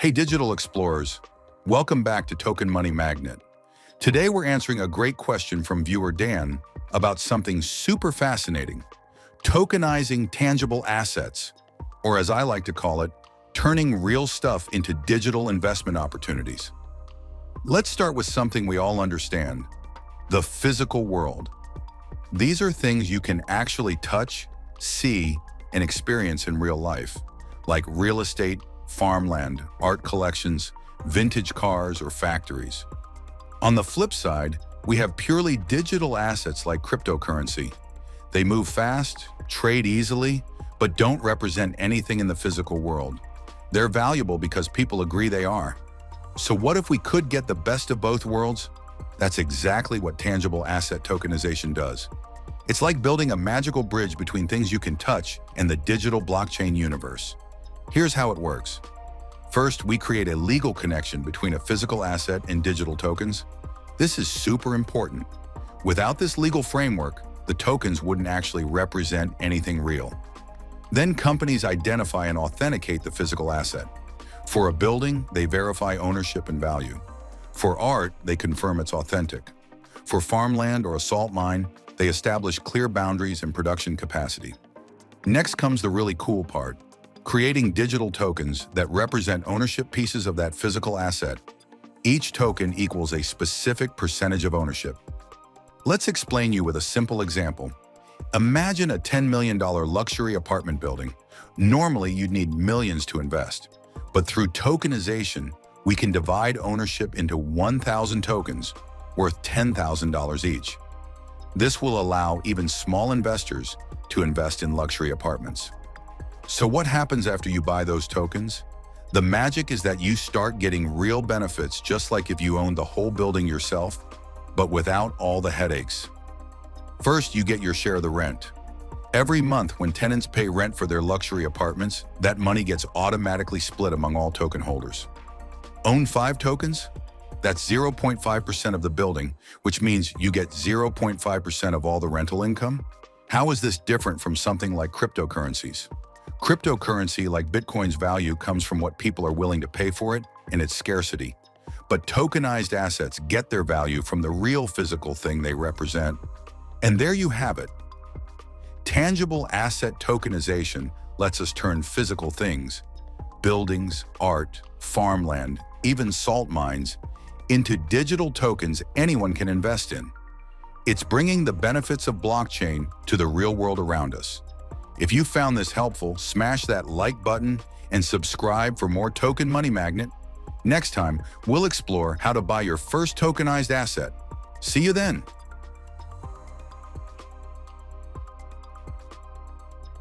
Hey digital explorers, welcome back to Token Money Magnet. Today we're answering a great question from viewer Dan about something super fascinating, tokenizing tangible assets, or as I like to call it, turning real stuff into digital investment opportunities. Let's start with something we all understand, the physical world. These are things you can actually touch, see, and experience in real life, like real estate, farmland, art collections, vintage cars, or factories. On the flip side, we have purely digital assets like cryptocurrency. They move fast, trade easily, but don't represent anything in the physical world. They're valuable because people agree they are. So what if we could get the best of both worlds? That's exactly what tangible asset tokenization does. It's like building a magical bridge between things you can touch and the digital blockchain universe. Here's how it works. First, we create a legal connection between a physical asset and digital tokens. This is super important. Without this legal framework, the tokens wouldn't actually represent anything real. Then companies identify and authenticate the physical asset. For a building, they verify ownership and value. For art, they confirm it's authentic. For farmland or a salt mine, they establish clear boundaries and production capacity. Next comes the really cool part, creating digital tokens that represent ownership pieces of that physical asset. Each token equals a specific percentage of ownership. Let's explain you with a simple example. Imagine a $10 million luxury apartment building. Normally, you'd need millions to invest. But through tokenization, we can divide ownership into 1,000 tokens worth $10,000 each. This will allow even small investors to invest in luxury apartments. So what happens after you buy those tokens? The magic is that you start getting real benefits just like if you owned the whole building yourself, but without all the headaches. First, you get your share of the rent. Every month when tenants pay rent for their luxury apartments, that money gets automatically split among all token holders. Own 5 tokens? That's 0.5% of the building, which means you get 0.5% of all the rental income. How is this different from something like cryptocurrencies? Cryptocurrency, like Bitcoin's value, comes from what people are willing to pay for it and its scarcity. But tokenized assets get their value from the real physical thing they represent. And there you have it. Tangible asset tokenization lets us turn physical things, buildings, art, farmland, even salt mines, into digital tokens anyone can invest in. It's bringing the benefits of blockchain to the real world around us. If you found this helpful, smash that like button and subscribe for more Token Money Magnet. Next time, we'll explore how to buy your first tokenized asset. See you then.